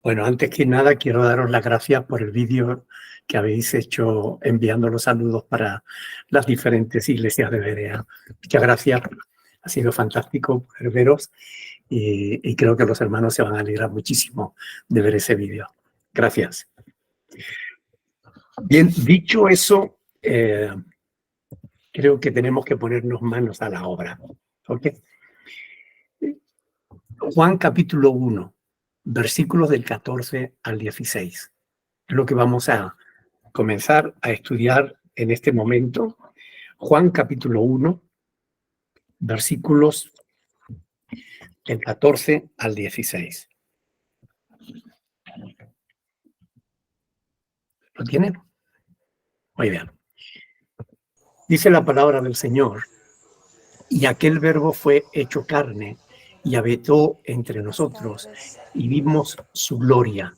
Bueno, antes que nada quiero daros las gracias por el vídeo que habéis hecho enviando los saludos para las diferentes iglesias de Berea. Muchas gracias, ha sido fantástico poder veros y creo que los hermanos se van a alegrar muchísimo de ver ese vídeo. Gracias. Bien, dicho eso, creo que tenemos que ponernos manos a la obra. ¿Ok? Juan capítulo 1, versículos del 14 al 16. Es lo que vamos a comenzar a estudiar en este momento. Juan capítulo 1, versículos del 14 al 16. ¿Lo tienen? Muy bien. Dice la palabra del Señor: y aquel verbo fue hecho carne y habitó entre nosotros y vimos su gloria.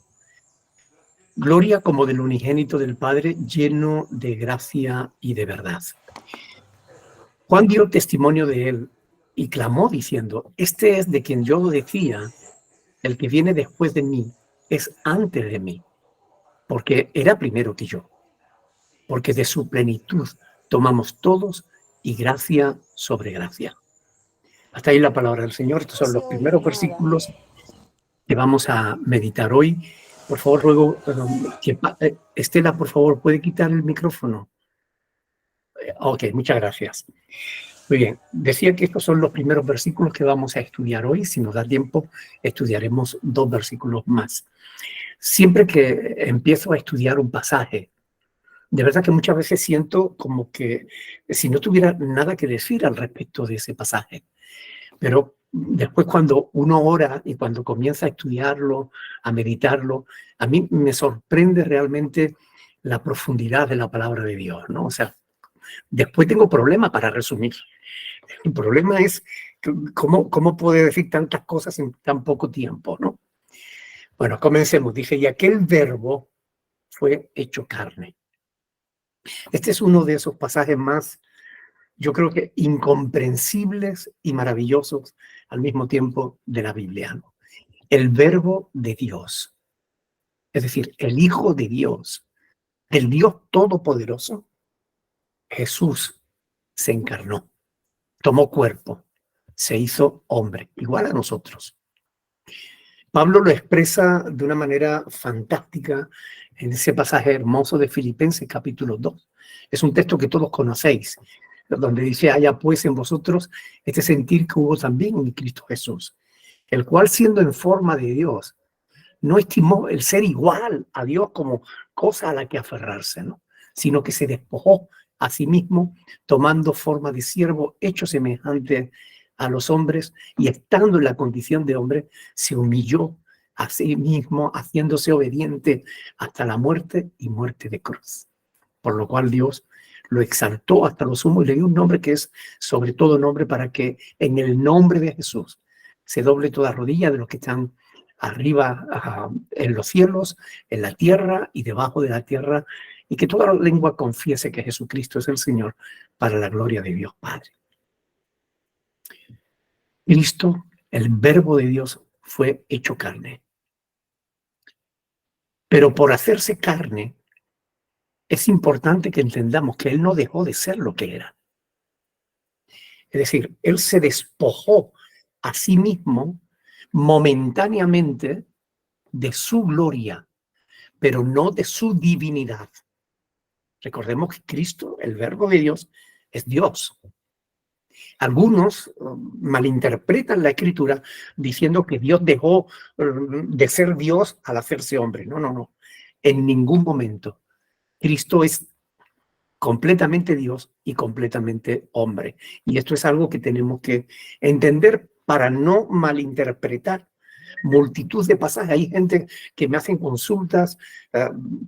Gloria como del unigénito del Padre, lleno de gracia y de verdad. Juan dio testimonio de él y clamó diciendo: este es de quien yo decía, el que viene después de mí es antes de mí, porque era primero que yo. Porque de su plenitud tomamos todos y gracia sobre gracia. Hasta ahí la palabra del Señor. Estos son los primeros versículos que vamos a meditar hoy. Por favor, ruego que Estela, por favor, ¿puede quitar el micrófono? Ok, muchas gracias. Muy bien, decía que estos son los primeros versículos que vamos a estudiar hoy. Si nos da tiempo, estudiaremos 2 versículos más. Siempre que empiezo a estudiar un pasaje, de verdad que muchas veces siento como que si no tuviera nada que decir al respecto de ese pasaje. Pero después, cuando uno ora y cuando comienza a estudiarlo, a meditarlo, a mí me sorprende realmente la profundidad de la palabra de Dios, ¿no? O sea, después tengo problemas para resumir. El problema es cómo puede decir tantas cosas en tan poco tiempo, ¿no? Bueno, comencemos. Dice: y aquel verbo fue hecho carne. Este es uno de esos pasajes más, yo creo que incomprensibles y maravillosos al mismo tiempo de la Biblia, ¿no? El verbo de Dios, es decir, el Hijo de Dios, el Dios Todopoderoso, Jesús, se encarnó, tomó cuerpo, se hizo hombre, igual a nosotros. Pablo lo expresa de una manera fantástica en ese pasaje hermoso de Filipenses capítulo 2. Es un texto que todos conocéis, donde dice: haya pues en vosotros este sentir que hubo también en Cristo Jesús, el cual, siendo en forma de Dios, no estimó el ser igual a Dios como cosa a la que aferrarse, ¿no? Sino que se despojó a sí mismo, tomando forma de siervo, hecho semejante a los hombres, y estando en la condición de hombre, se humilló a sí mismo, haciéndose obediente hasta la muerte y muerte de cruz. Por lo cual Dios lo exaltó hasta lo sumo y le dio un nombre que es sobre todo nombre, para que en el nombre de Jesús se doble toda rodilla de los que están arriba en los cielos, en la tierra y debajo de la tierra, y que toda lengua confiese que Jesucristo es el Señor, para la gloria de Dios Padre. Cristo, el verbo de Dios, fue hecho carne. Pero por hacerse carne, es importante que entendamos que Él no dejó de ser lo que era. Es decir, Él se despojó a sí mismo momentáneamente de su gloria, pero no de su divinidad. Recordemos que Cristo, el verbo de Dios, es Dios. Algunos malinterpretan la Escritura diciendo que Dios dejó de ser Dios al hacerse hombre. No, no, no. En ningún momento. Cristo es completamente Dios y completamente hombre. Y esto es algo que tenemos que entender para no malinterpretar multitud de pasajes. Hay gente que me hacen consultas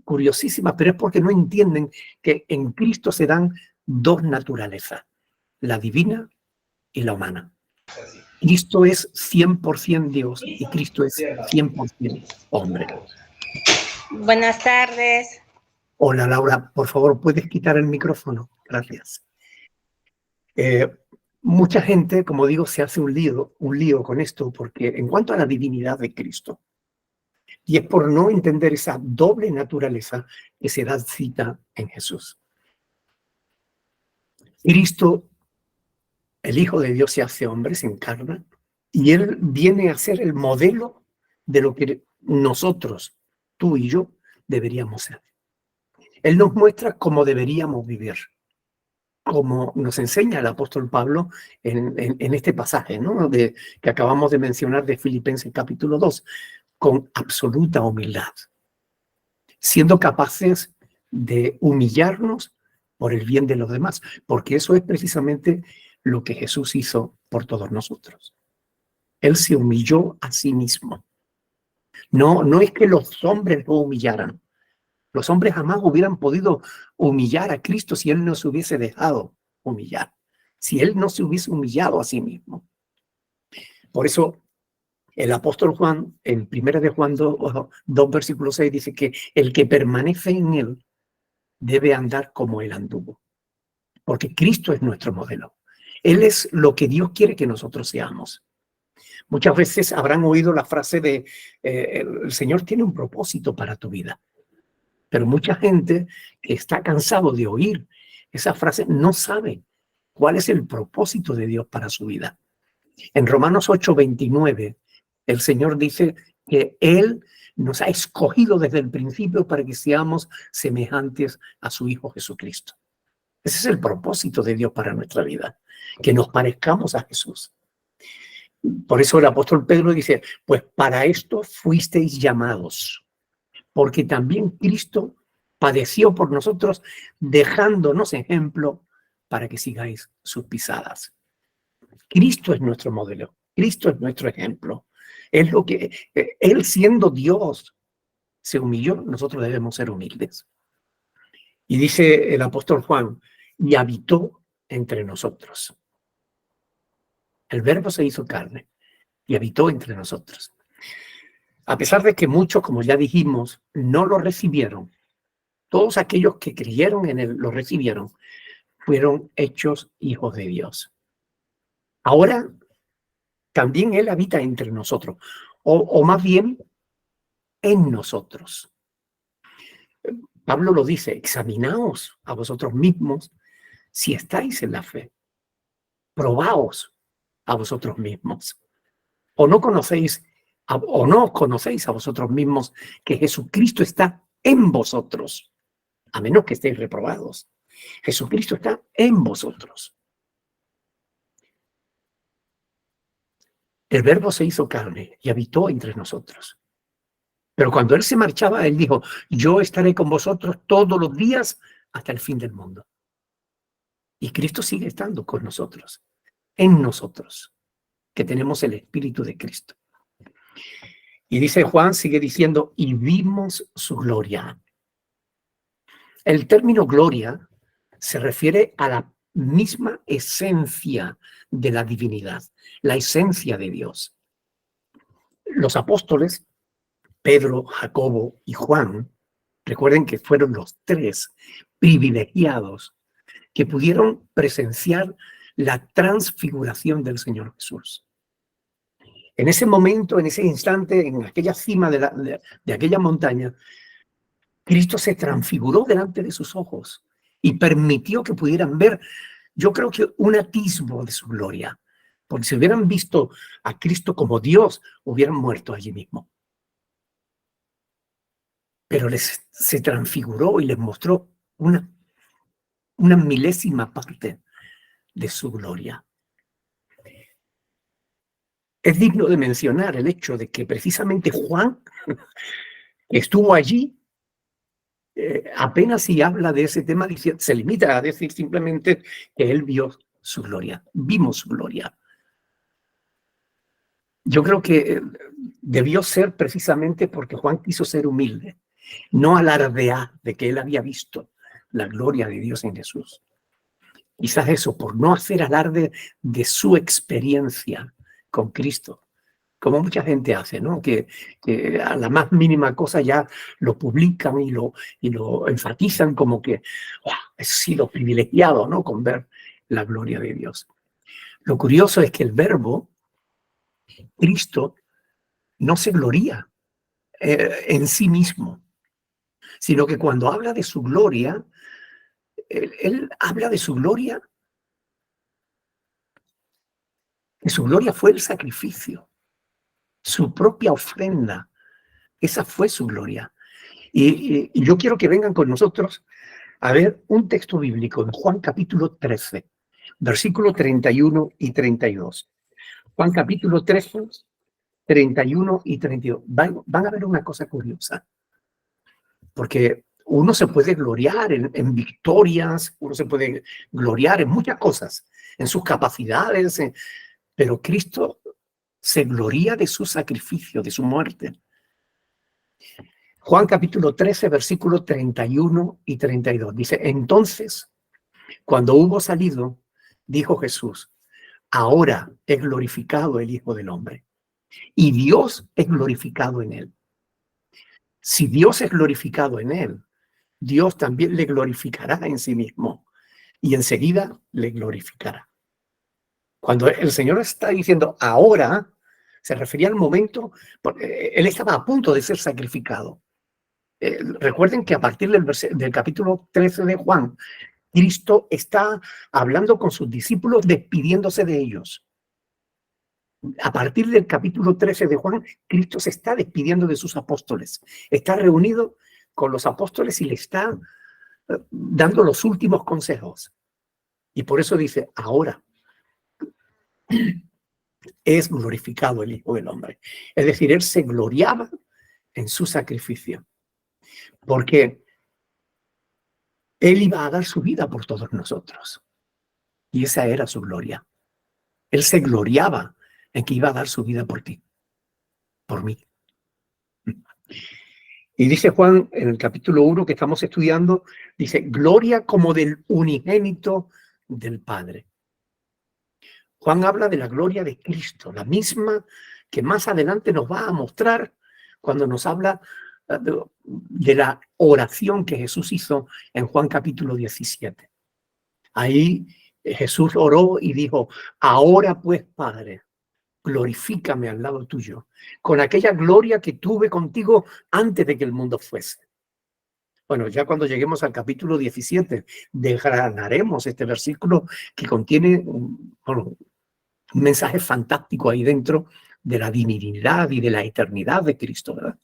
curiosísimas, pero es porque no entienden que en Cristo se dan 2 naturalezas, la divina y la humana. Cristo es 100% Dios y Cristo es 100% hombre. Buenas tardes. Hola, Laura, por favor, ¿puedes quitar el micrófono? Gracias. Mucha gente, como digo, se hace un lío con esto, porque en cuanto a la divinidad de Cristo, Y es por no entender esa doble naturaleza que se da cita en Jesús. Cristo, el Hijo de Dios, se hace hombre, se encarna, y Él viene a ser el modelo de lo que nosotros, tú y yo, deberíamos ser. Él nos muestra cómo deberíamos vivir, como nos enseña el apóstol Pablo en este pasaje, ¿no? Que acabamos de mencionar de Filipenses capítulo 2, con absoluta humildad, siendo capaces de humillarnos por el bien de los demás, porque eso es precisamente lo que Jesús hizo por todos nosotros. Él se humilló a sí mismo. No es que los hombres lo humillaran. Los hombres jamás hubieran podido humillar a Cristo si Él no se hubiese dejado humillar, si Él no se hubiese humillado a sí mismo. Por eso el apóstol Juan, en 1 de Juan 2, versículo 6, dice que el que permanece en Él debe andar como Él anduvo, porque Cristo es nuestro modelo. Él es lo que Dios quiere que nosotros seamos. Muchas veces habrán oído la frase de el Señor tiene un propósito para tu vida. Pero mucha gente que está cansado de oír esa frase no sabe cuál es el propósito de Dios para su vida. En Romanos 8:29, el Señor dice que Él nos ha escogido desde el principio para que seamos semejantes a su Hijo Jesucristo. Ese es el propósito de Dios para nuestra vida, que nos parezcamos a Jesús. Por eso el apóstol Pedro dice, pues para esto fuisteis llamados, porque también Cristo padeció por nosotros, dejándonos ejemplo para que sigáis sus pisadas. Cristo es nuestro modelo, Cristo es nuestro ejemplo. Es lo que Él, siendo Dios, se humilló, nosotros debemos ser humildes. Y dice el apóstol Juan, y habitó entre nosotros. El Verbo se hizo carne y habitó entre nosotros. A pesar de que muchos, como ya dijimos, no lo recibieron, todos aquellos que creyeron en Él, lo recibieron, fueron hechos hijos de Dios. Ahora, también Él habita entre nosotros, o más bien, en nosotros. Pablo lo dice, examinaos a vosotros mismos si estáis en la fe. Probaos a vosotros mismos. O no conocéis a vosotros mismos que Jesucristo está en vosotros, a menos que estéis reprobados. Jesucristo está en vosotros. El Verbo se hizo carne y habitó entre nosotros. Pero cuando Él se marchaba, Él dijo, yo estaré con vosotros todos los días hasta el fin del mundo. Y Cristo sigue estando con nosotros, en nosotros, que tenemos el Espíritu de Cristo. Y dice Juan, sigue diciendo, y vimos su gloria. El término gloria se refiere a la misma esencia de la divinidad, la esencia de Dios. Los apóstoles, Pedro, Jacobo y Juan, recuerden que fueron los tres privilegiados que pudieron presenciar la transfiguración del Señor Jesús. En ese momento, en ese instante, en aquella cima de aquella montaña, Cristo se transfiguró delante de sus ojos y permitió que pudieran ver, yo creo que un atisbo de su gloria. Porque si hubieran visto a Cristo como Dios, hubieran muerto allí mismo. Pero se transfiguró y les mostró una milésima parte de su gloria. Es digno de mencionar el hecho de que precisamente Juan estuvo allí, apenas si habla de ese tema, se limita a decir simplemente que él vio su gloria, vimos su gloria. Yo creo que debió ser precisamente porque Juan quiso ser humilde, no alardear de que él había visto la gloria de Dios en Jesús. Quizás eso, por no hacer alarde de su experiencia con Cristo, como mucha gente hace, ¿no? Que a la más mínima cosa ya lo publican y lo enfatizan como que he sido privilegiado, ¿no? Con ver la gloria de Dios. Lo curioso es que el Verbo, Cristo, no se gloría en sí mismo, sino que cuando habla de su gloria, él habla de su gloria, que su gloria fue el sacrificio, su propia ofrenda. Esa fue su gloria. Y yo quiero que vengan con nosotros a ver un texto bíblico en Juan capítulo 13, versículos 31 y 32. Juan capítulo 13, 31 y 32. Van a ver una cosa curiosa, porque uno se puede gloriar en victorias, uno se puede gloriar en muchas cosas, en sus capacidades, pero Cristo se gloria de su sacrificio, de su muerte. Juan capítulo 13, versículos 31 y 32. Dice, entonces, cuando hubo salido, dijo Jesús, ahora es glorificado el Hijo del Hombre y Dios es glorificado en él. Si Dios es glorificado en él, Dios también le glorificará en sí mismo y enseguida le glorificará. Cuando el Señor está diciendo ahora, se refería al momento, porque él estaba a punto de ser sacrificado. Recuerden que a partir del capítulo 13 de Juan, Cristo está hablando con sus discípulos, despidiéndose de ellos. A partir del capítulo 13 de Juan, Cristo se está despidiendo de sus apóstoles. Está reunido con los apóstoles y le está dando los últimos consejos. Y por eso dice, ahora es glorificado el Hijo del Hombre. Es decir, él se gloriaba en su sacrificio, porque él iba a dar su vida por todos nosotros. Y esa era su gloria. Él se gloriaba en que iba a dar su vida por ti, por mí. Y dice Juan en el capítulo 1 que estamos estudiando, dice, gloria como del unigénito del Padre. Juan habla de la gloria de Cristo, la misma que más adelante nos va a mostrar cuando nos habla de la oración que Jesús hizo en Juan capítulo 17. Ahí Jesús oró y dijo, ahora pues, Padre, glorifícame al lado tuyo, con aquella gloria que tuve contigo antes de que el mundo fuese. Bueno, ya cuando lleguemos al capítulo 17, desgranaremos este versículo que contiene un mensaje fantástico ahí dentro de la divinidad y de la eternidad de Cristo, ¿verdad?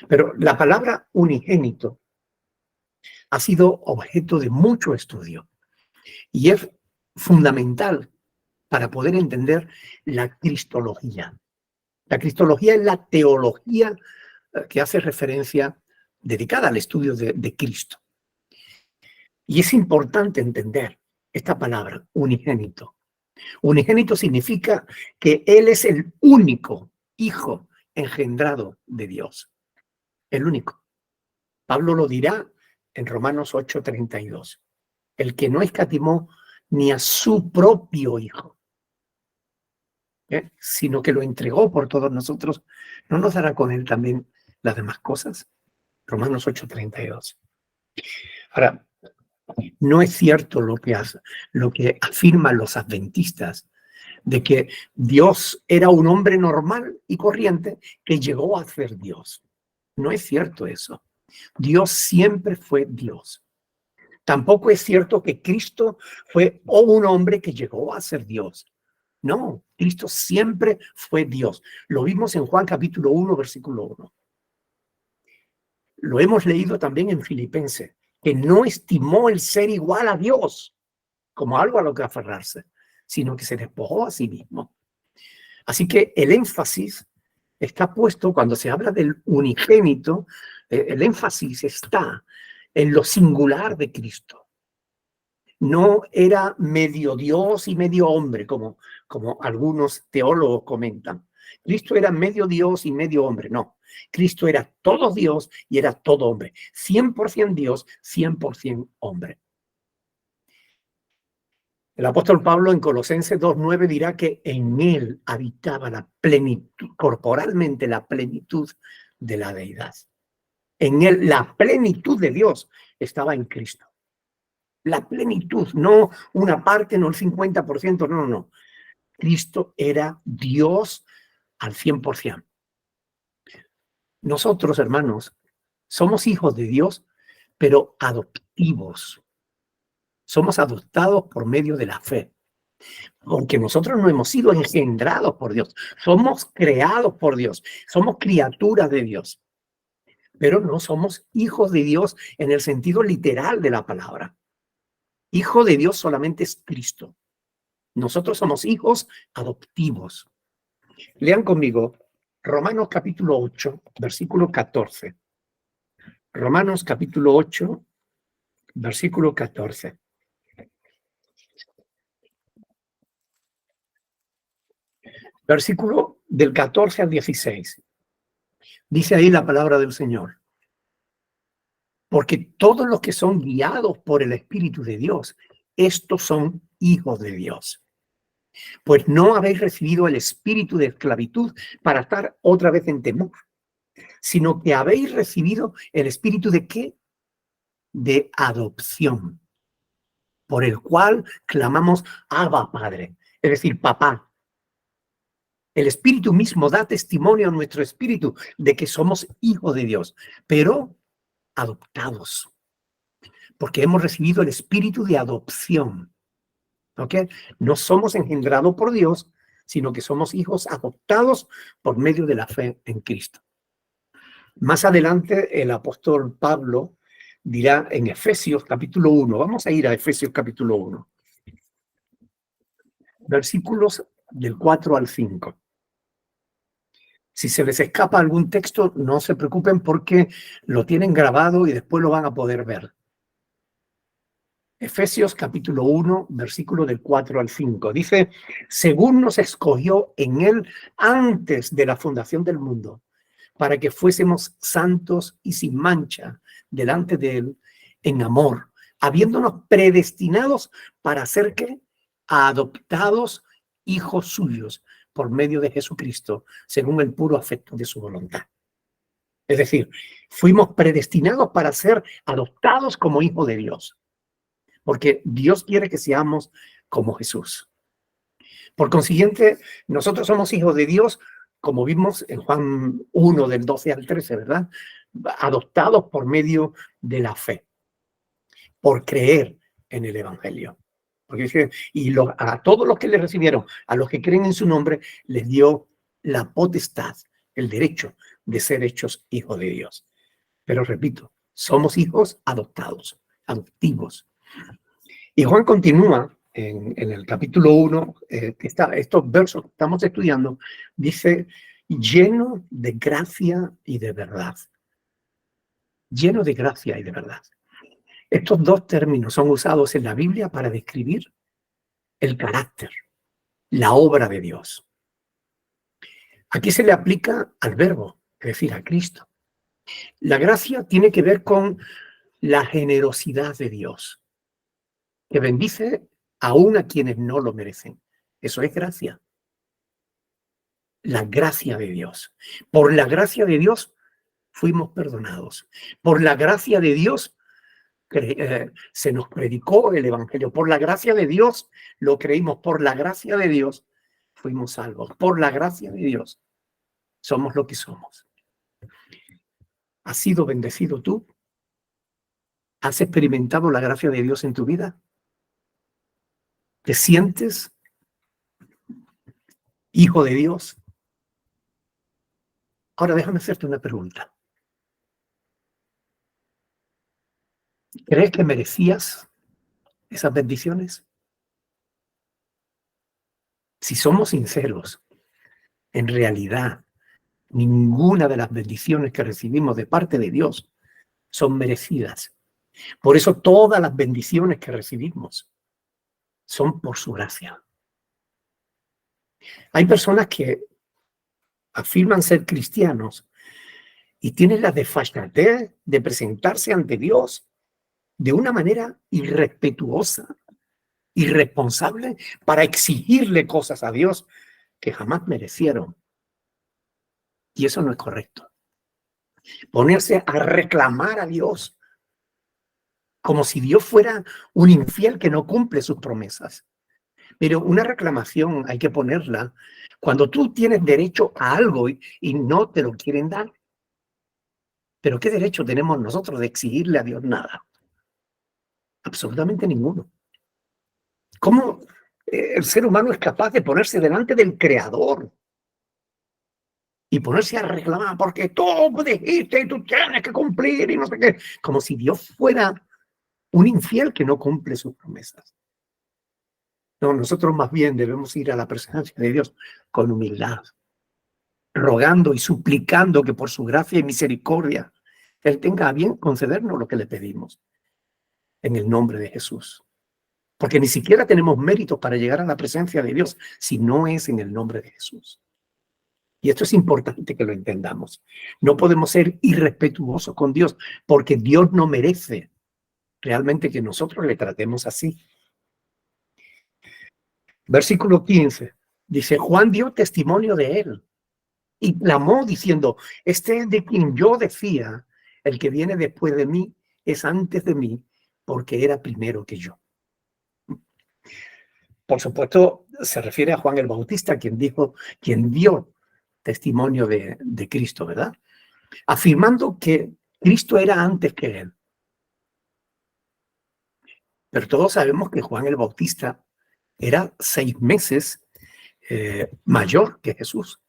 Pero la palabra unigénito ha sido objeto de mucho estudio y es fundamental para poder entender la cristología. La cristología es la teología que hace referencia dedicada al estudio de Cristo. Y es importante entender esta palabra, unigénito. Unigénito significa que Él es el único Hijo engendrado de Dios. El único. Pablo lo dirá en Romanos 8:32. El que no escatimó ni a su propio Hijo, sino que lo entregó por todos nosotros, ¿no nos dará con Él también las demás cosas? Romanos 8:32. Ahora, no es cierto lo que afirman los adventistas, de que Dios era un hombre normal y corriente que llegó a ser Dios. No es cierto eso. Dios siempre fue Dios. Tampoco es cierto que Cristo fue un hombre que llegó a ser Dios. No, Cristo siempre fue Dios. Lo vimos en Juan capítulo 1, versículo 1. Lo hemos leído también en Filipenses, que no estimó el ser igual a Dios como algo a lo que aferrarse, sino que se despojó a sí mismo. Así que el énfasis está puesto, cuando se habla del unigénito, el énfasis está en lo singular de Cristo. No era medio Dios y medio hombre, como algunos teólogos comentan. Cristo era medio Dios y medio hombre. No, Cristo era todo Dios y era todo hombre. 100% Dios, 100% hombre. El apóstol Pablo en Colosenses 2:9 dirá que en él habitaba la plenitud, corporalmente la plenitud de la deidad. En él la plenitud de Dios estaba en Cristo. La plenitud, no una parte, no el 50%, no. Cristo era Dios al 100%. Nosotros, hermanos, somos hijos de Dios, pero adoptivos. Somos adoptados por medio de la fe. Porque nosotros no hemos sido engendrados por Dios. Somos creados por Dios. Somos criaturas de Dios. Pero no somos hijos de Dios en el sentido literal de la palabra. Hijo de Dios solamente es Cristo. Nosotros somos hijos adoptivos. Lean conmigo Romanos capítulo 8, versículo 14. Romanos capítulo 8, versículo 14. Versículo del 14 al 16. Dice ahí la palabra del Señor. Porque todos los que son guiados por el Espíritu de Dios, estos son hijos de Dios. Pues no habéis recibido el espíritu de esclavitud para estar otra vez en temor, sino que habéis recibido el espíritu de ¿qué? De adopción, por el cual clamamos Abba, Padre, es decir, papá. El Espíritu mismo da testimonio a nuestro espíritu de que somos hijos de Dios, pero adoptados, porque hemos recibido el espíritu de adopción. ¿Ok? No somos engendrados por Dios, sino que somos hijos adoptados por medio de la fe en Cristo. Más adelante el apóstol Pablo dirá en Efesios capítulo 1, vamos a ir a Efesios capítulo 1, versículos del 4 al 5. Si se les escapa algún texto, no se preocupen porque lo tienen grabado y después lo van a poder ver. Efesios capítulo 1, versículo del 4 al 5. Dice, según nos escogió en él antes de la fundación del mundo, para que fuésemos santos y sin mancha delante de él en amor, habiéndonos predestinados para ser ¿qué? Adoptados hijos suyos por medio de Jesucristo, según el puro afecto de su voluntad. Es decir, fuimos predestinados para ser adoptados como hijos de Dios. Porque Dios quiere que seamos como Jesús. Por consiguiente, nosotros somos hijos de Dios, como vimos en Juan 1, del 12 al 13, ¿verdad? Adoptados por medio de la fe, por creer en el Evangelio. Porque dice, a todos los que le recibieron, a los que creen en su nombre, les dio la potestad, el derecho de ser hechos hijos de Dios. Pero repito, somos hijos adoptados, adoptivos. Y Juan continúa en el capítulo 1, estos versos que estamos estudiando, dice, lleno de gracia y de verdad. Lleno de gracia y de verdad. Estos dos términos son usados en la Biblia para describir el carácter, la obra de Dios. Aquí se le aplica al verbo, es decir, a Cristo. La gracia tiene que ver con la generosidad de Dios, que bendice aún a quienes no lo merecen. Eso es gracia. La gracia de Dios. Por la gracia de Dios fuimos perdonados. Por la gracia de Dios se nos predicó el Evangelio. Por la gracia de Dios lo creímos. Por la gracia de Dios fuimos salvos. Por la gracia de Dios somos lo que somos. ¿Has sido bendecido tú? ¿Has experimentado la gracia de Dios en tu vida? ¿Te sientes hijo de Dios? Ahora déjame hacerte una pregunta. ¿Crees que merecías esas bendiciones? Si somos sinceros, en realidad, ninguna de las bendiciones que recibimos de parte de Dios son merecidas. Por eso todas las bendiciones que recibimos son por su gracia. Hay personas que afirman ser cristianos y tienen la desfachatez de presentarse ante Dios de una manera irrespetuosa, irresponsable, para exigirle cosas a Dios que jamás merecieron. Y eso no es correcto. Ponerse a reclamar a Dios como si Dios fuera un infiel que no cumple sus promesas. Pero una reclamación hay que ponerla cuando tú tienes derecho a algo y no te lo quieren dar. Pero ¿qué derecho tenemos nosotros de exigirle a Dios nada? Absolutamente ninguno. ¿Cómo el ser humano es capaz de ponerse delante del Creador y ponerse a reclamar porque tú dijiste y tú tienes que cumplir y no sé qué? Como si Dios fuera un infiel que no cumple sus promesas. No, nosotros más bien debemos ir a la presencia de Dios con humildad, rogando y suplicando que por su gracia y misericordia Él tenga a bien concedernos lo que le pedimos en el nombre de Jesús. Porque ni siquiera tenemos méritos para llegar a la presencia de Dios si no es en el nombre de Jesús. Y esto es importante que lo entendamos. No podemos ser irrespetuosos con Dios porque Dios no merece realmente que nosotros le tratemos así. Versículo 15. Dice, Juan dio testimonio de él y clamó diciendo, este es de quien yo decía, el que viene después de mí es antes de mí, porque era primero que yo. Por supuesto, se refiere a Juan el Bautista, quien dio testimonio de Cristo, ¿verdad? Afirmando que Cristo era antes que él. Pero todos sabemos que Juan el Bautista era 6 meses mayor que Jesús.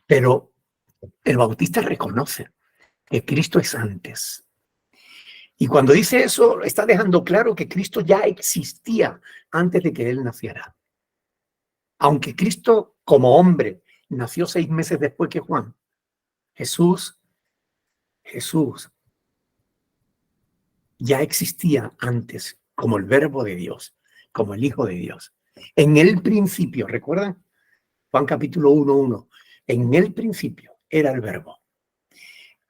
Pero el Bautista reconoce que Cristo es antes. Y cuando dice eso, está dejando claro que Cristo ya existía antes de que él naciera. Aunque Cristo, como hombre, nació 6 meses después que Juan, Jesús ya existía antes como el Verbo de Dios, como el Hijo de Dios. En el principio, ¿recuerdan? Juan capítulo 1:1. En el principio era el Verbo.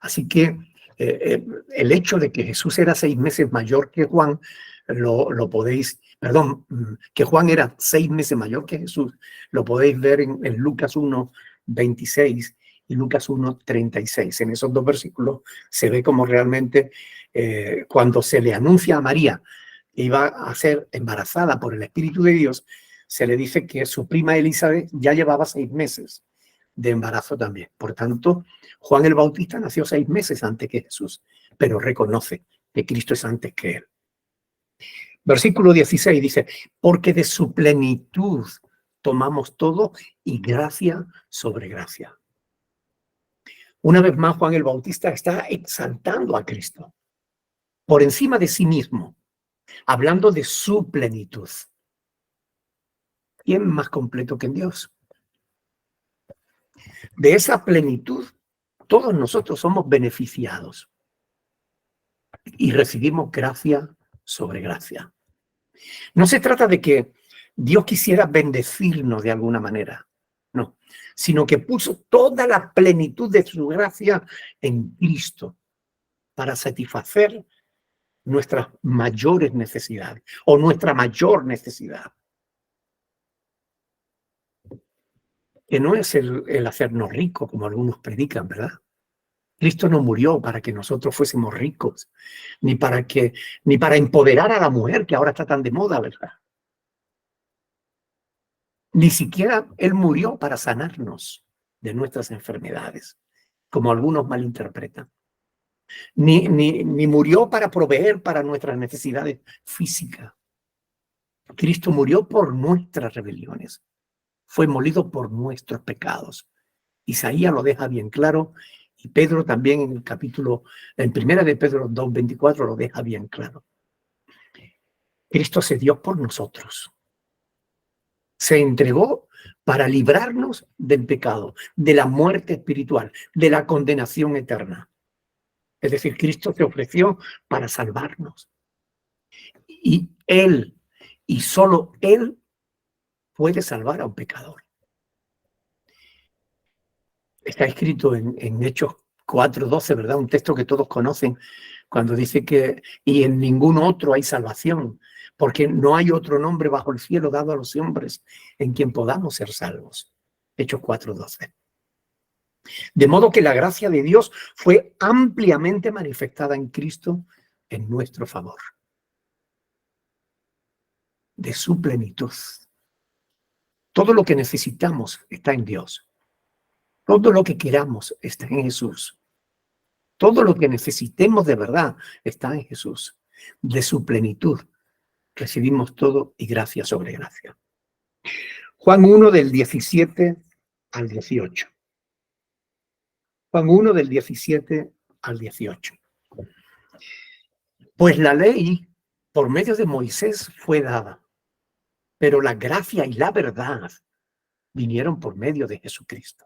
Así que el hecho de que Jesús era 6 meses mayor que Juan, lo podéis, perdón, que Juan era 6 meses mayor que Jesús, lo podéis ver en Lucas 1:26 y Lucas 1:36. En esos 2 versículos se ve como realmente cuando se le anuncia a María que iba a ser embarazada por el Espíritu de Dios, se le dice que su prima Elizabeth ya llevaba 6 meses de embarazo también. Por tanto, Juan el Bautista nació 6 meses antes que Jesús, pero reconoce que Cristo es antes que él. Versículo 16 dice, porque de su plenitud tomamos todo y gracia sobre gracia. Una vez más, Juan el Bautista está exaltando a Cristo por encima de sí mismo, hablando de su plenitud. ¿Quién más completo que Dios? De esa plenitud, todos nosotros somos beneficiados y recibimos gracia sobre gracia. No se trata de que Dios quisiera bendecirnos de alguna manera, no, sino que puso toda la plenitud de su gracia en Cristo para satisfacer nuestras mayores necesidades o nuestra mayor necesidad. Que no es el hacernos ricos como algunos predican, ¿verdad? Cristo no murió para que nosotros fuésemos ricos, ni para empoderar a la mujer que ahora está tan de moda, ¿verdad? Ni siquiera Él murió para sanarnos de nuestras enfermedades, como algunos malinterpretan. Ni murió para proveer para nuestras necesidades físicas. Cristo murió por nuestras rebeliones. Fue molido por nuestros pecados. Isaías lo deja bien claro y Pedro también en primera de Pedro 2:24 lo deja bien claro. Cristo se dio por nosotros. Se entregó para librarnos del pecado, de la muerte espiritual, de la condenación eterna. Es decir, Cristo se ofreció para salvarnos. Y Él, y solo Él, puede salvar a un pecador. Está escrito en Hechos 4:12, ¿verdad? Un texto que todos conocen, cuando dice que y en ningún otro hay salvación, porque no hay otro nombre bajo el cielo dado a los hombres en quien podamos ser salvos. Hechos 4:12. De modo que la gracia de Dios fue ampliamente manifestada en Cristo en nuestro favor. De su plenitud. Todo lo que necesitamos está en Dios. Todo lo que queramos está en Jesús. Todo lo que necesitemos de verdad está en Jesús. De su plenitud recibimos todo y gracia sobre gracia. Juan 1 del 17 al 18. Juan 1 del 17 al 18. Pues la ley por medio de Moisés fue dada, pero la gracia y la verdad vinieron por medio de Jesucristo.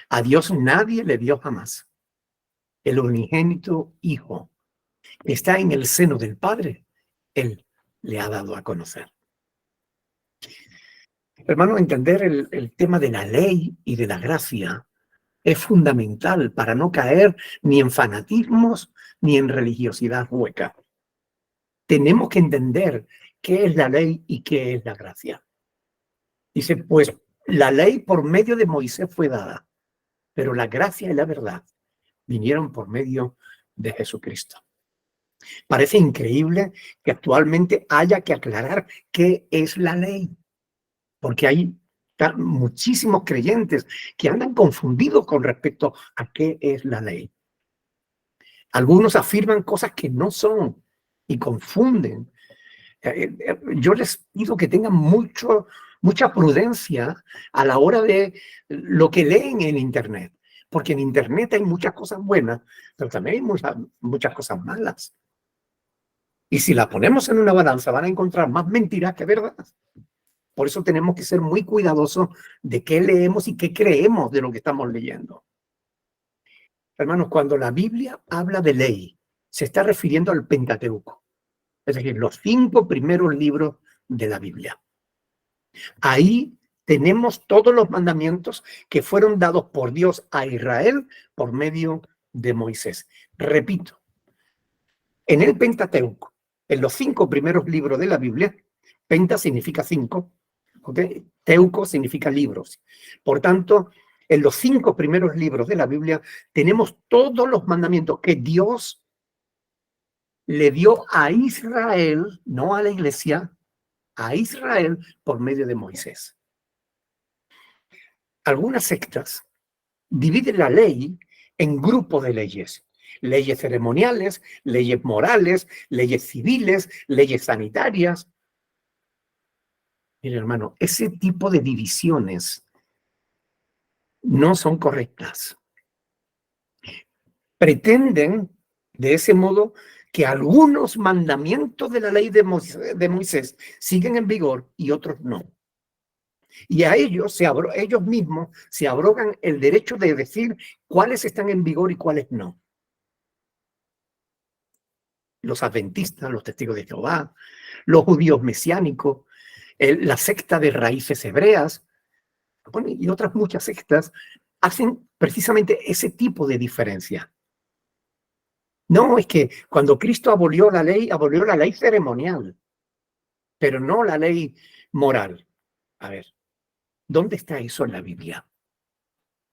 A Dios nadie le dio jamás. El unigénito Hijo que está en el seno del Padre, Él le ha dado a conocer. Hermano, entender el tema de la ley y de la gracia es fundamental para no caer ni en fanatismos ni en religiosidad hueca. Tenemos que entender qué es la ley y qué es la gracia. Dice, pues la ley por medio de Moisés fue dada, pero la gracia y la verdad vinieron por medio de Jesucristo. Parece increíble que actualmente haya que aclarar qué es la ley, porque hay muchísimos creyentes que andan confundidos con respecto a qué es la ley. Algunos afirman cosas que no son y confunden. Yo les pido que tengan mucha prudencia a la hora de lo que leen en Internet, porque en Internet hay muchas cosas buenas, pero también hay muchas cosas malas. Y si las ponemos en una balanza, van a encontrar más mentiras que verdad. Por eso tenemos que ser muy cuidadosos de qué leemos y qué creemos de lo que estamos leyendo. Hermanos, cuando la Biblia habla de ley, se está refiriendo al Pentateuco, es decir, los 5 primeros libros de la Biblia. Ahí tenemos todos los mandamientos que fueron dados por Dios a Israel por medio de Moisés. Repito, en el Pentateuco, en los 5 primeros libros de la Biblia, penta significa 5, ¿okay? Teuco significa libros. Por tanto, en los 5 primeros libros de la Biblia tenemos todos los mandamientos que Dios le dio a Israel, no a la iglesia, a Israel por medio de Moisés. Algunas sectas dividen la ley en grupos de leyes. Leyes ceremoniales, leyes morales, leyes civiles, leyes sanitarias. Mire, hermano, ese tipo de divisiones no son correctas. Pretenden, de ese modo, que algunos mandamientos de la ley de Moisés siguen en vigor y otros no. Y a ellos, ellos mismos se abrogan el derecho de decir cuáles están en vigor y cuáles no. Los adventistas, los testigos de Jehová, los judíos mesiánicos, la secta de raíces hebreas, bueno, y otras muchas sectas hacen precisamente ese tipo de diferencia. No, es que cuando Cristo abolió la ley ceremonial, pero no la ley moral. A ver, ¿dónde está eso en la Biblia?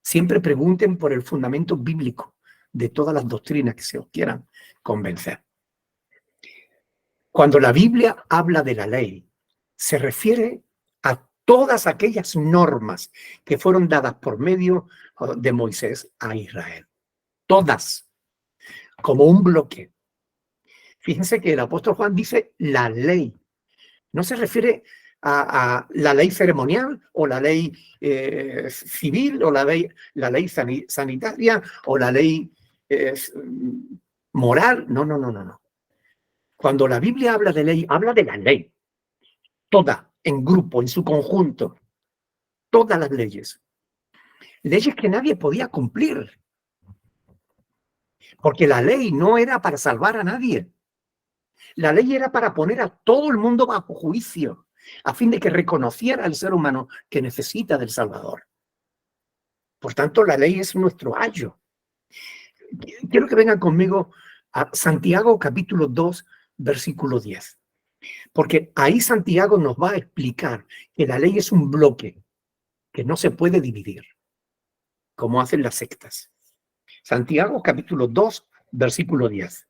Siempre pregunten por el fundamento bíblico de todas las doctrinas que se os quieran convencer. Cuando la Biblia habla de la ley, se refiere a todas aquellas normas que fueron dadas por medio de Moisés a Israel. Todas, como un bloque. Fíjense que el apóstol Juan dice la ley. No se refiere a la ley ceremonial o la ley civil o la ley sanitaria o la ley moral. No. Cuando la Biblia habla de ley, habla de la ley. Toda, en grupo, en su conjunto. Todas las leyes. Leyes que nadie podía cumplir. Porque la ley no era para salvar a nadie. La ley era para poner a todo el mundo bajo juicio, a fin de que reconociera al ser humano que necesita del Salvador. Por tanto, la ley es nuestro ayo. Quiero que vengan conmigo a Santiago capítulo 2, versículo 10. Porque ahí Santiago nos va a explicar que la ley es un bloque que no se puede dividir, como hacen las sectas. Santiago capítulo 2, versículo 10.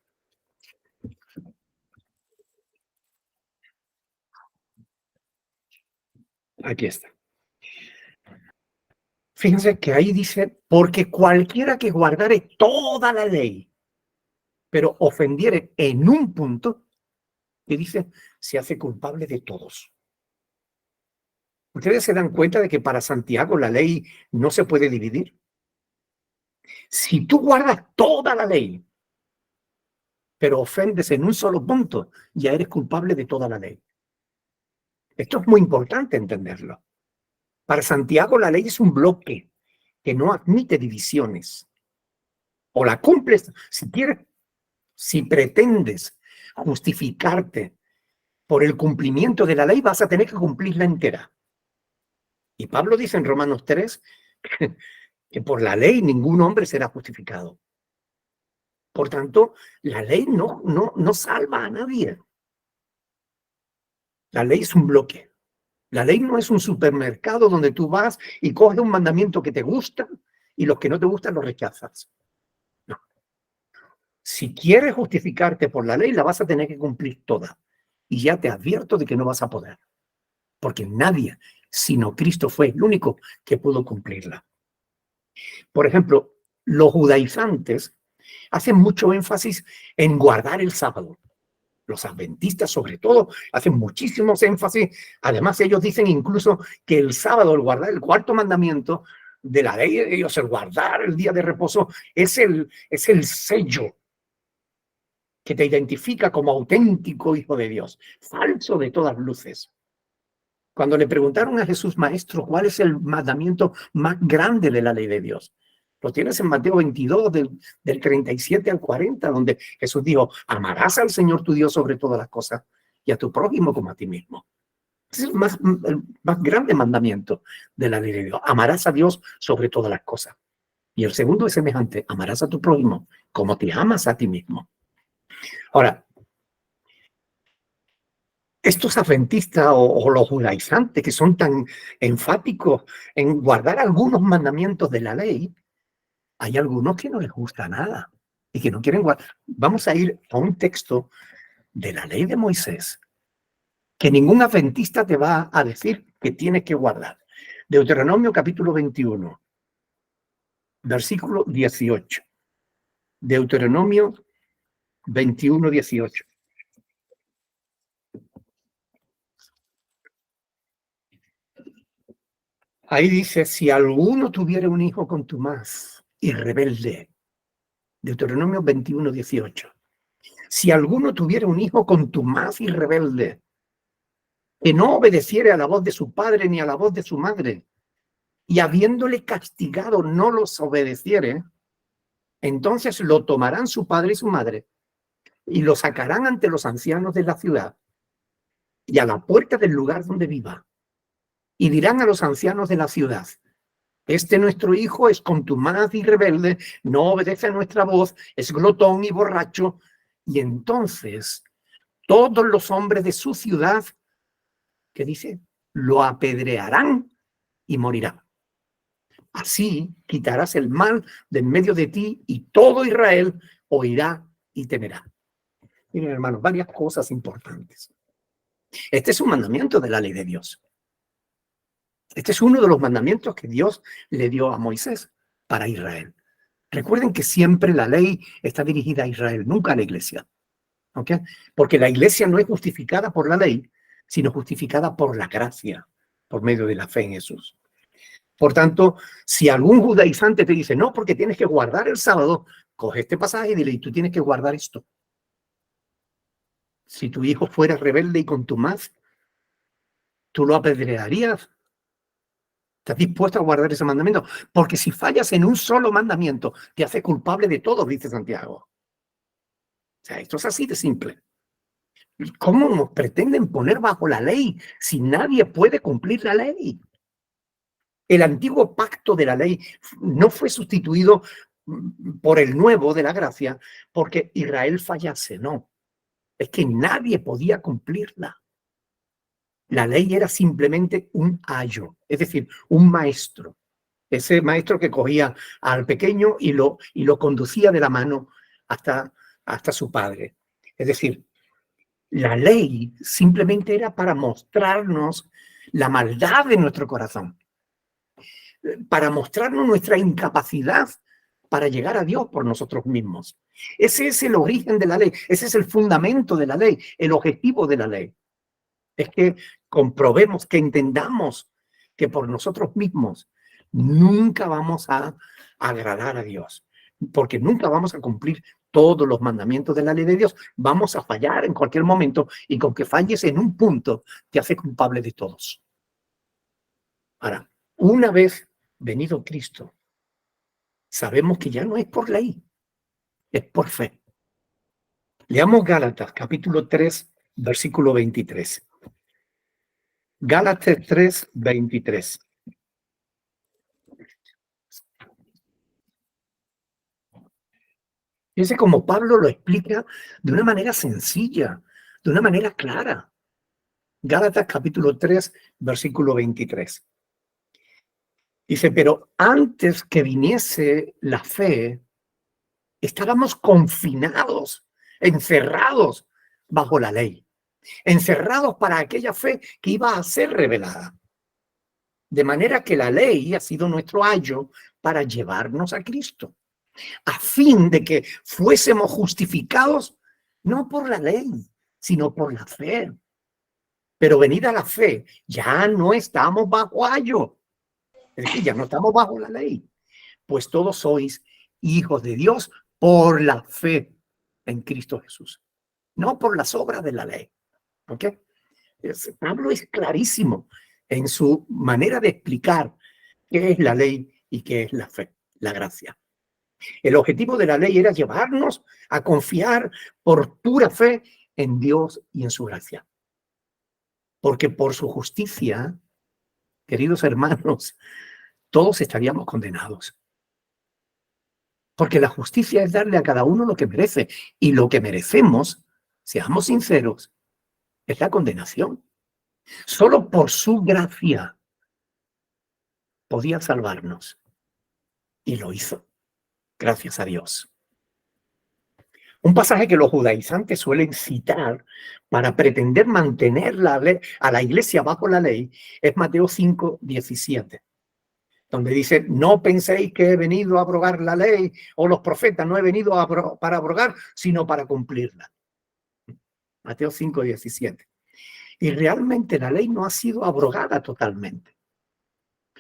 Aquí está. Fíjense que ahí dice, porque cualquiera que guardare toda la ley, pero ofendiere en un punto, y dice, se hace culpable de todos. ¿Ustedes se dan cuenta de que para Santiago la ley no se puede dividir? Si tú guardas toda la ley, pero ofendes en un solo punto, ya eres culpable de toda la ley. Esto es muy importante entenderlo. Para Santiago la ley es un bloque que no admite divisiones. O la cumples, si quieres, si pretendes justificarte por el cumplimiento de la ley, vas a tener que cumplirla entera. Y Pablo dice en Romanos 3 que por la ley ningún hombre será justificado. Por tanto, la ley no salva a nadie. La ley es un bloque. La ley no es un supermercado donde tú vas y coges un mandamiento que te gusta y los que no te gustan los rechazas. No. Si quieres justificarte por la ley, la vas a tener que cumplir toda. Y ya te advierto de que no vas a poder. Porque nadie, sino Cristo, fue el único que pudo cumplirla. Por ejemplo, los judaizantes hacen mucho énfasis en guardar el sábado. Los adventistas, sobre todo, hacen muchísimos énfasis. Además, ellos dicen incluso que el sábado, el guardar el cuarto mandamiento de la ley de Dios, el guardar el día de reposo, es el sello que te identifica como auténtico hijo de Dios, falso de todas luces. Cuando le preguntaron a Jesús, maestro, ¿cuál es el mandamiento más grande de la ley de Dios? Lo tienes en Mateo 22, del 37 al 40, donde Jesús dijo, amarás al Señor tu Dios sobre todas las cosas y a tu prójimo como a ti mismo. Ese es el más grande mandamiento de la ley de Dios. Amarás a Dios sobre todas las cosas. Y el segundo es semejante, amarás a tu prójimo como te amas a ti mismo. Ahora, estos adventistas o los judaizantes que son tan enfáticos en guardar algunos mandamientos de la ley, hay algunos que no les gusta nada y que no quieren guardar. Vamos a ir a un texto de la ley de Moisés que ningún adventista te va a decir que tienes que guardar. Deuteronomio capítulo 21, versículo 18. Deuteronomio 21, 18. Ahí dice, si alguno tuviera un hijo contumaz y rebelde, Deuteronomio 21, 18. Si alguno tuviera un hijo contumaz y rebelde, que no obedeciere a la voz de su padre ni a la voz de su madre, y habiéndole castigado no los obedeciere, entonces lo tomarán su padre y su madre, y lo sacarán ante los ancianos de la ciudad, y a la puerta del lugar donde viva, y dirán a los ancianos de la ciudad, este nuestro hijo es contumaz y rebelde, no obedece a nuestra voz, es glotón y borracho, y entonces todos los hombres de su ciudad, ¿qué dice? Lo apedrearán y morirá. Así quitarás el mal de en medio de ti y todo Israel oirá y temerá. Miren, hermanos, varias cosas importantes. Este es un mandamiento de la ley de Dios. Este es uno de los mandamientos que Dios le dio a Moisés para Israel. Recuerden que siempre la ley está dirigida a Israel, nunca a la iglesia. ¿Okay? Porque la iglesia no es justificada por la ley, sino justificada por la gracia, por medio de la fe en Jesús. Por tanto, si algún judaizante te dice, no, porque tienes que guardar el sábado, coge este pasaje y dile, y tú tienes que guardar esto. Si tu hijo fuera rebelde y contumaz, tú lo apedrearías. ¿Estás dispuesto a guardar ese mandamiento? Porque si fallas en un solo mandamiento, te hace culpable de todo, dice Santiago. O sea, esto es así de simple. ¿Cómo nos pretenden poner bajo la ley si nadie puede cumplir la ley? El antiguo pacto de la ley no fue sustituido por el nuevo de la gracia porque Israel fallase, no. Es que nadie podía cumplirla. La ley era simplemente un ayo, es decir, un maestro. Ese maestro que cogía al pequeño y lo conducía de la mano hasta su padre. Es decir, la ley simplemente era para mostrarnos la maldad de nuestro corazón. para mostrarnos nuestra incapacidad para llegar a Dios por nosotros mismos. Ese es el origen de la ley, ese es el fundamento de la ley, el objetivo de la ley. Es que comprobemos, que entendamos que por nosotros mismos nunca vamos a agradar a Dios, porque nunca vamos a cumplir todos los mandamientos de la ley de Dios. Vamos a fallar en cualquier momento, y con que falles en un punto te hace culpable de todos. Ahora, una vez venido Cristo, sabemos que ya no es por ley, es por fe. Leamos Gálatas, capítulo 3, versículo 23. Gálatas 3, 23. Fíjense como Pablo lo explica de una manera sencilla, de una manera clara. Gálatas capítulo 3, versículo 23. Dice, pero antes que viniese la fe, estábamos confinados, encerrados bajo la ley, encerrados para aquella fe que iba a ser revelada. De manera que la ley ha sido nuestro ayo para llevarnos a Cristo, a fin de que fuésemos justificados no por la ley, sino por la fe. Pero venida la fe, ya no estamos bajo ayo. Es decir, ya no estamos bajo la ley. Pues todos sois hijos de Dios por la fe en Cristo Jesús, no por las obras de la ley. ¿Ok? Pablo es clarísimo en su manera de explicar qué es la ley y qué es la fe, la gracia. El objetivo de la ley era llevarnos a confiar por pura fe en Dios y en su gracia. Porque por su justicia, queridos hermanos, todos estaríamos condenados. Porque la justicia es darle a cada uno lo que merece. Y lo que merecemos, seamos sinceros, es la condenación. Solo por su gracia podía salvarnos. Y lo hizo. Gracias a Dios. Un pasaje que los judaizantes suelen citar para pretender mantener a la iglesia bajo la ley es Mateo 5, 17, donde dice, no penséis que he venido a abrogar la ley o los profetas, no he venido para abrogar, sino para cumplirla. Mateo 5, 17. Y realmente la ley no ha sido abrogada totalmente,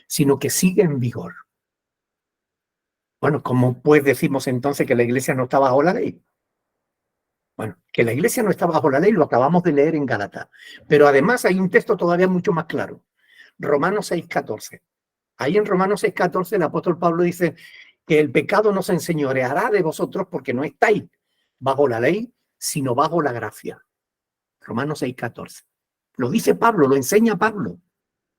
sino que sigue en vigor. Bueno, ¿cómo pues decimos entonces que la iglesia no está bajo la ley? Bueno, que la iglesia no está bajo la ley lo acabamos de leer en Gálatas, pero además hay un texto todavía mucho más claro. Romanos 6:14. Ahí en Romanos 6:14 el apóstol Pablo dice que el pecado no se enseñoreará de vosotros porque no estáis bajo la ley, sino bajo la gracia. Romanos 6:14. Lo dice Pablo, lo enseña Pablo,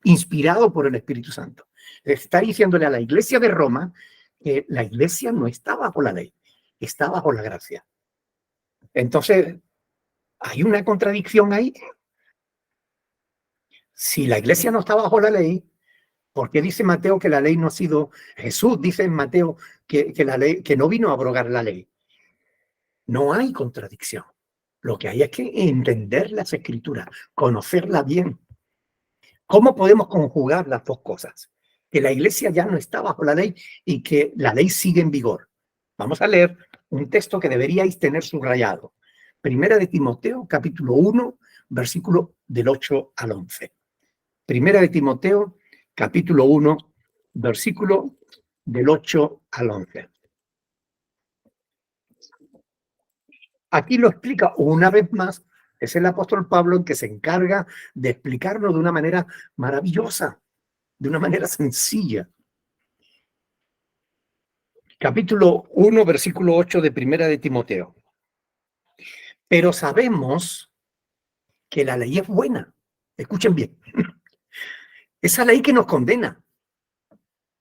inspirado por el Espíritu Santo. Está diciéndole a la iglesia de Roma que la iglesia no está bajo la ley, está bajo la gracia. Entonces, ¿hay una contradicción ahí? Si la iglesia no está bajo la ley, ¿por qué dice Mateo que la ley no ha sido... Jesús dice en Mateo que la ley, que no vino a abrogar la ley? No hay contradicción. Lo que hay es que entender las escrituras, conocerlas bien. ¿Cómo podemos conjugar las dos cosas? Que la iglesia ya no está bajo la ley y que la ley sigue en vigor. Vamos a leer un texto que deberíais tener subrayado. Primera de Timoteo, capítulo 1, versículo del 8 al 11. Primera de Timoteo, capítulo 1, versículo del 8 al 11. Aquí lo explica una vez más, es el apóstol Pablo el que se encarga de explicarlo de una manera maravillosa, de una manera sencilla. Capítulo 1, versículo 8 de Primera de Timoteo. Pero sabemos que la ley es buena. Escuchen bien. Esa ley que nos condena.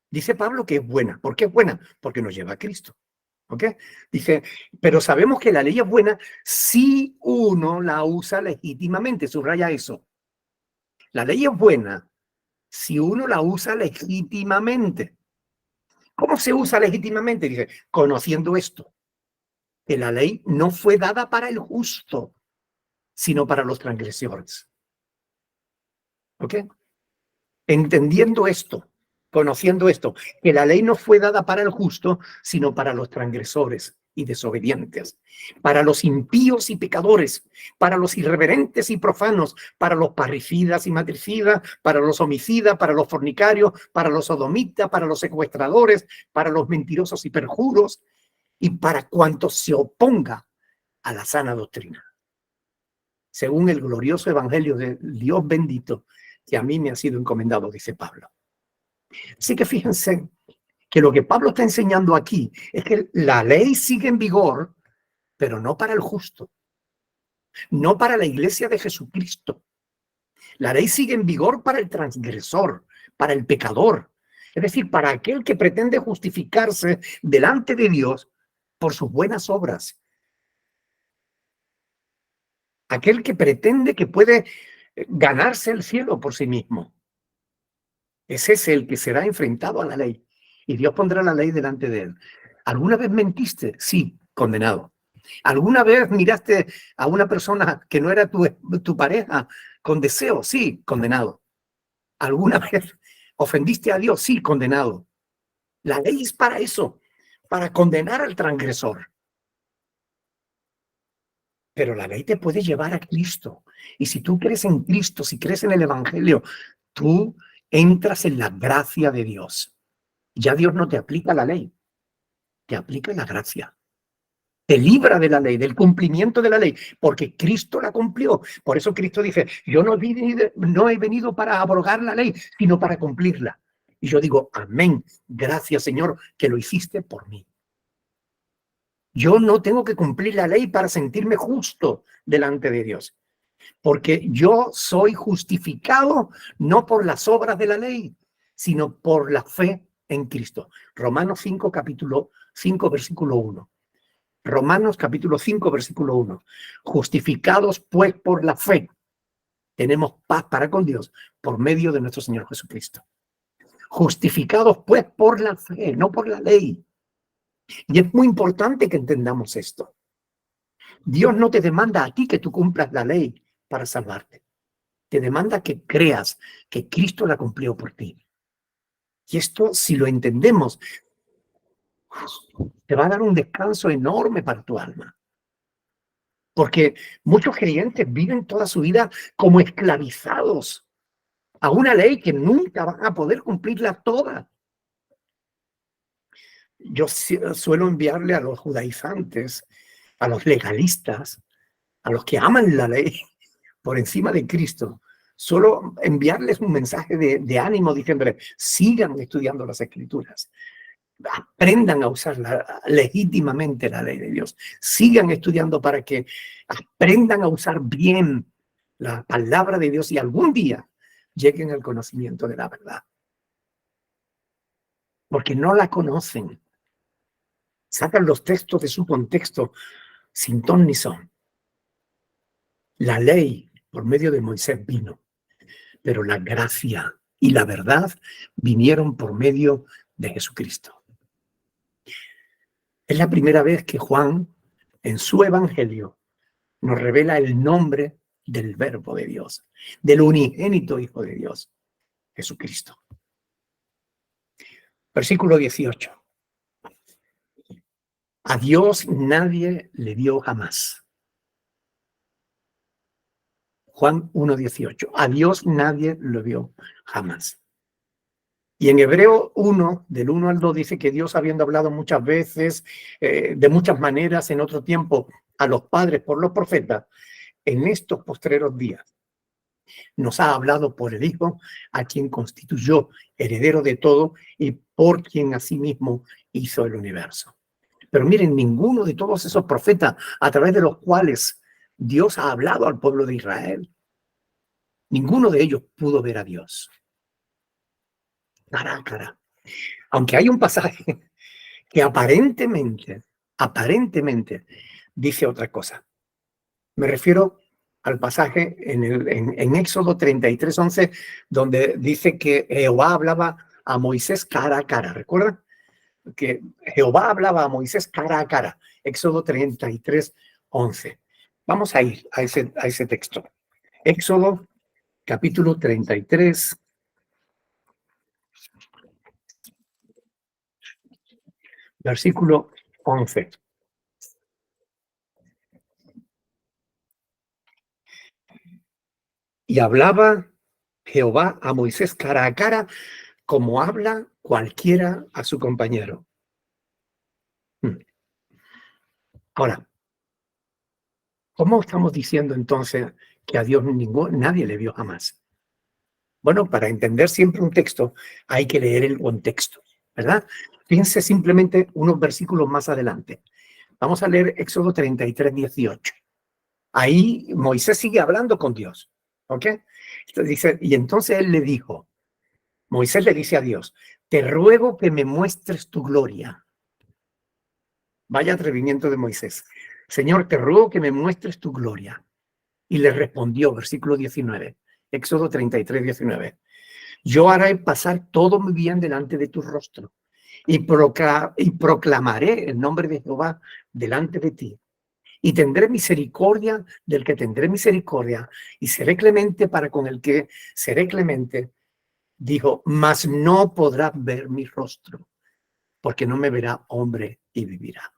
Dice Pablo que es buena. ¿Por qué es buena? Porque nos lleva a Cristo. ¿Ok? Dice, pero sabemos que la ley es buena si uno la usa legítimamente. Subraya eso. La ley es buena si uno la usa legítimamente. ¿Cómo se usa legítimamente? Dice, conociendo esto, que la ley no fue dada para el justo, sino para los transgresores. ¿Ok? Entendiendo esto, conociendo esto, que la ley no fue dada para el justo, sino para los transgresores y desobedientes, para los impíos y pecadores, para los irreverentes y profanos, para los parricidas y matricidas, para los homicidas, para los fornicarios, para los sodomitas, para los secuestradores, para los mentirosos y perjuros, y para cuantos se oponga a la sana doctrina, según el glorioso evangelio del Dios bendito que a mí me ha sido encomendado, dice Pablo. Así que fíjense que lo que Pablo está enseñando aquí es que la ley sigue en vigor, pero no para el justo, no para la iglesia de Jesucristo. La ley sigue en vigor para el transgresor, para el pecador, es decir, para aquel que pretende justificarse delante de Dios por sus buenas obras. Aquel que pretende que puede ganarse el cielo por sí mismo. Ese es el que será enfrentado a la ley. Y Dios pondrá la ley delante de él. ¿Alguna vez mentiste? Sí, condenado. ¿Alguna vez miraste a una persona que no era tu pareja con deseo? Sí, condenado. ¿Alguna vez ofendiste a Dios? Sí, condenado. La ley es para eso, para condenar al transgresor. Pero la ley te puede llevar a Cristo. Y si tú crees en Cristo, si crees en el Evangelio, tú entras en la gracia de Dios. Ya Dios no te aplica la ley, te aplica la gracia. Te libra de la ley, del cumplimiento de la ley, porque Cristo la cumplió. Por eso Cristo dice, yo no he venido para abrogar la ley, sino para cumplirla. Y yo digo, amén, gracias Señor, que lo hiciste por mí. Yo no tengo que cumplir la ley para sentirme justo delante de Dios, porque yo soy justificado no por las obras de la ley, sino por la fe en Cristo. Romanos 5, capítulo 5, versículo 1. Romanos capítulo 5, versículo 1. Justificados pues por la fe, tenemos paz para con Dios por medio de nuestro Señor Jesucristo. Justificados pues por la fe, no por la ley. Y es muy importante que entendamos esto. Dios no te demanda a ti que tú cumplas la ley para salvarte. Te demanda que creas que Cristo la cumplió por ti. Y esto, si lo entendemos, te va a dar un descanso enorme para tu alma. Porque muchos creyentes viven toda su vida como esclavizados a una ley que nunca van a poder cumplirla toda. Yo suelo enviarle a los judaizantes, a los legalistas, a los que aman la ley por encima de Cristo, solo enviarles un mensaje de ánimo diciéndoles, sigan estudiando las Escrituras, aprendan a usar legítimamente la ley de Dios, sigan estudiando para que aprendan a usar bien la palabra de Dios y algún día lleguen al conocimiento de la verdad. Porque no la conocen. Sacan los textos de su contexto sin ton ni son. La ley por medio de Moisés vino, pero la gracia y la verdad vinieron por medio de Jesucristo. Es la primera vez que Juan, en su evangelio, nos revela el nombre del Verbo de Dios, del unigénito Hijo de Dios, Jesucristo. Versículo 18. A Dios nadie le dio jamás. Juan 1:18. A Dios nadie lo dio jamás. Y en Hebreo 1, del 1 al 2, dice que Dios, habiendo hablado muchas veces, de muchas maneras, en otro tiempo, a los padres por los profetas, en estos postreros días, nos ha hablado por el Hijo, a quien constituyó heredero de todo y por quien asimismo hizo el universo. Pero miren, ninguno de todos esos profetas a través de los cuales Dios ha hablado al pueblo de Israel, ninguno de ellos pudo ver a Dios cara a cara. Aunque hay un pasaje que aparentemente dice otra cosa. Me refiero al pasaje en Éxodo 33:11, donde dice que Jehová hablaba a Moisés cara a cara. ¿Recuerdan? Que Jehová hablaba a Moisés cara a cara. Éxodo 33:11. Vamos a ir a ese texto. Éxodo capítulo 33. versículo 11. Y hablaba Jehová a Moisés cara a cara, como habla cualquiera a su compañero. Ahora, ¿cómo estamos diciendo entonces que a Dios nadie le vio jamás? Bueno, para entender siempre un texto hay que leer el contexto, ¿verdad? Fíjense simplemente unos versículos más adelante. Vamos a leer Éxodo 33, 18. Ahí Moisés sigue hablando con Dios, ¿ok? Entonces dice, y entonces él le dijo, Moisés le dice a Dios, te ruego que me muestres tu gloria. Vaya atrevimiento de Moisés. Señor, te ruego que me muestres tu gloria. Y le respondió, versículo 19, Éxodo 33, 19. Yo haré pasar todo mi bien delante de tu rostro y proclamaré el nombre de Jehová delante de ti. Y tendré misericordia del que tendré misericordia y seré clemente para con el que seré clemente. Dijo, mas no podrá ver mi rostro, porque no me verá hombre y vivirá.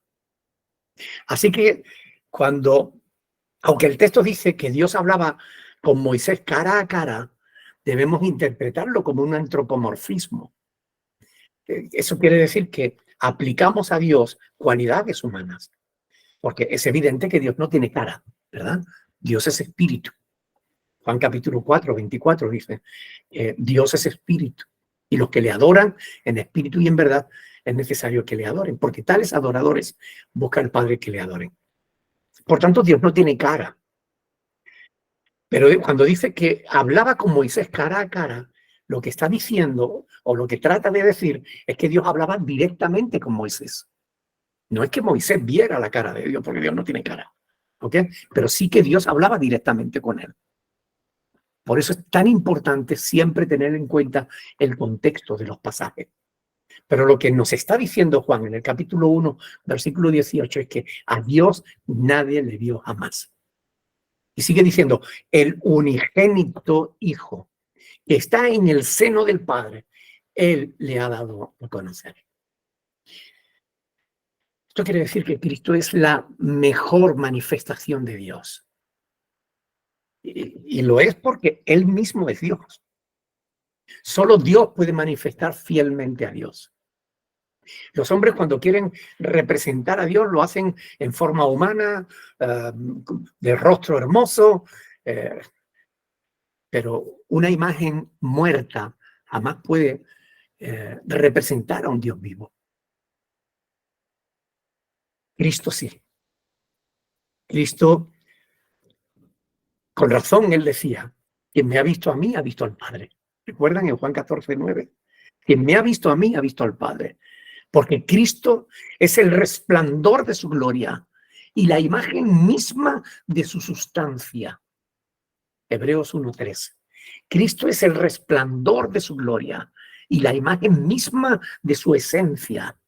Así que aunque el texto dice que Dios hablaba con Moisés cara a cara, debemos interpretarlo como un antropomorfismo. Eso quiere decir que aplicamos a Dios cualidades humanas, porque es evidente que Dios no tiene cara, ¿verdad? Dios es espíritu. Juan capítulo 4, 24 dice, Dios es espíritu, y los que le adoran en espíritu y en verdad es necesario que le adoren, porque tales adoradores buscan al Padre que le adoren. Por tanto, Dios no tiene cara. Pero cuando dice que hablaba con Moisés cara a cara, lo que está diciendo o lo que trata de decir es que Dios hablaba directamente con Moisés. No es que Moisés viera la cara de Dios, porque Dios no tiene cara, ¿ok? Pero sí que Dios hablaba directamente con él. Por eso es tan importante siempre tener en cuenta el contexto de los pasajes. Pero lo que nos está diciendo Juan en el capítulo 1, versículo 18, es que a Dios nadie le vio jamás. Y sigue diciendo, el unigénito Hijo, que está en el seno del Padre, Él le ha dado a conocer. Esto quiere decir que Cristo es la mejor manifestación de Dios. Y lo es porque Él mismo es Dios. Solo Dios puede manifestar fielmente a Dios. Los hombres cuando quieren representar a Dios lo hacen en forma humana, de rostro hermoso, pero una imagen muerta jamás puede representar a un Dios vivo. Cristo sí. Cristo, con razón, él decía, quien me ha visto a mí, ha visto al Padre. ¿Recuerdan en Juan 14, 9? Quien me ha visto a mí, ha visto al Padre. Porque Cristo es el resplandor de su gloria y la imagen misma de su sustancia. Hebreos 1:3. Cristo es el resplandor de su gloria y la imagen misma de su esencia.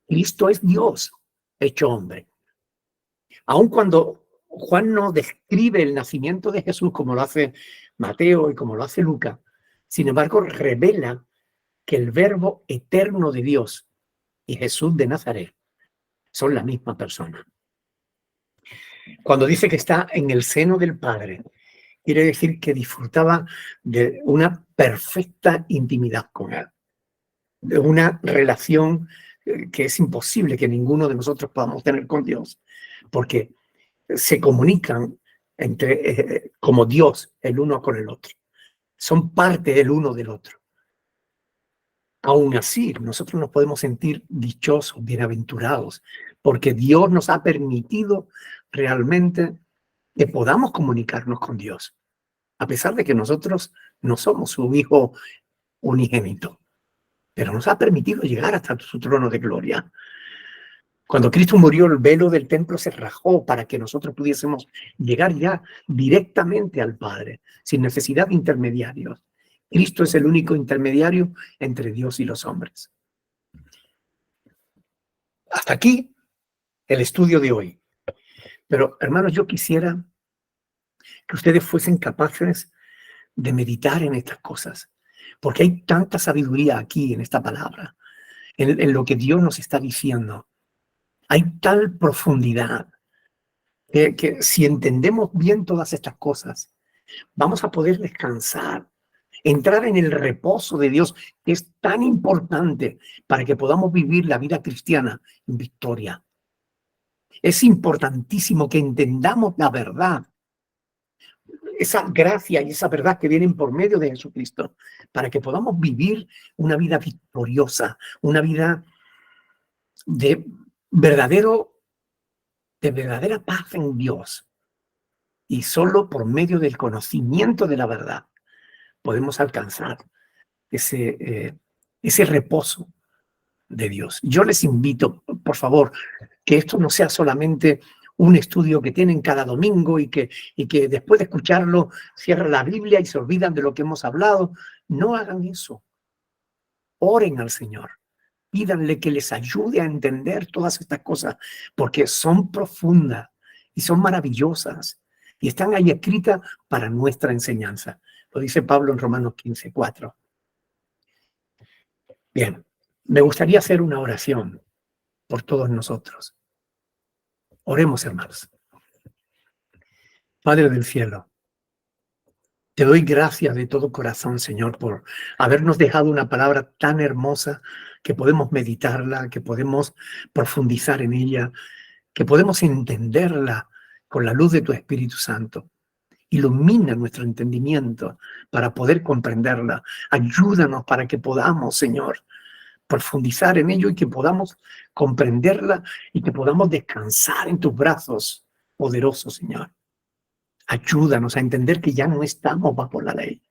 Cristo es Dios hecho hombre. Aun cuando Juan no describe el nacimiento de Jesús como lo hace Mateo y como lo hace Lucas, sin embargo revela que el verbo eterno de Dios y Jesús de Nazaret son la misma persona. Cuando dice que está en el seno del Padre, quiere decir que disfrutaba de una perfecta intimidad con Él, de una relación que es imposible que ninguno de nosotros podamos tener con Dios, porque se comunican como Dios el uno con el otro. Son parte el uno del otro. Aún así, nosotros nos podemos sentir dichosos, bienaventurados, porque Dios nos ha permitido realmente que podamos comunicarnos con Dios, a pesar de que nosotros no somos su Hijo unigénito, pero nos ha permitido llegar hasta su trono de gloria. Cuando Cristo murió, el velo del templo se rajó para que nosotros pudiésemos llegar ya directamente al Padre, sin necesidad de intermediarios. Cristo es el único intermediario entre Dios y los hombres. Hasta aquí el estudio de hoy. Pero, hermanos, yo quisiera que ustedes fuesen capaces de meditar en estas cosas, porque hay tanta sabiduría aquí en esta palabra. en lo que Dios nos está diciendo. Hay tal profundidad que si entendemos bien todas estas cosas, vamos a poder descansar, entrar en el reposo de Dios, que es tan importante para que podamos vivir la vida cristiana en victoria. Es importantísimo que entendamos la verdad, esa gracia y esa verdad que vienen por medio de Jesucristo, para que podamos vivir una vida victoriosa, una vida de verdadera paz en Dios. Y solo por medio del conocimiento de la verdad podemos alcanzar ese reposo de Dios. Yo les invito, por favor, que esto no sea solamente un estudio que tienen cada domingo y que después de escucharlo cierran la Biblia y se olvidan de lo que hemos hablado. No hagan eso. Oren al Señor. Pídanle que les ayude a entender todas estas cosas, porque son profundas y son maravillosas y están ahí escritas para nuestra enseñanza. Lo dice Pablo en Romanos 15:4. Bien, me gustaría hacer una oración por todos nosotros. Oremos, hermanos. Padre del cielo, te doy gracias de todo corazón, Señor, por habernos dejado una palabra tan hermosa que podemos meditarla, que podemos profundizar en ella, que podemos entenderla con la luz de tu Espíritu Santo. Ilumina nuestro entendimiento para poder comprenderla. Ayúdanos para que podamos, Señor, profundizar en ello y que podamos comprenderla y que podamos descansar en tus brazos poderosos, Señor. Ayúdanos a entender que ya no estamos bajo la ley,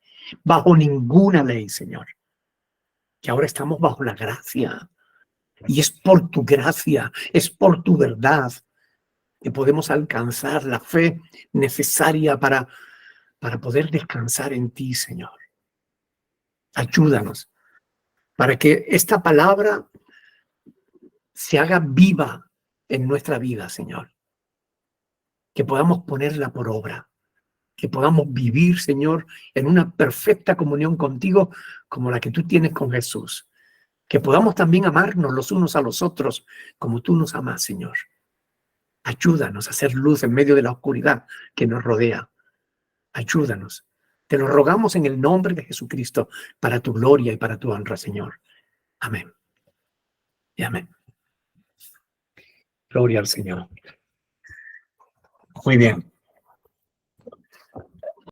bajo ninguna ley, Señor. Que ahora estamos bajo la gracia. Y es por tu gracia, es por tu verdad que podemos alcanzar la fe necesaria para poder descansar en ti, Señor. Ayúdanos para que esta palabra se haga viva en nuestra vida, Señor. Que podamos ponerla por obra, que podamos vivir, Señor, en una perfecta comunión contigo como la que tú tienes con Jesús. Que podamos también amarnos los unos a los otros como tú nos amas, Señor. Ayúdanos a hacer luz en medio de la oscuridad que nos rodea. Ayúdanos. Te lo rogamos en el nombre de Jesucristo, para tu gloria y para tu honra, Señor. Amén. Y amén. Gloria al Señor. Muy bien.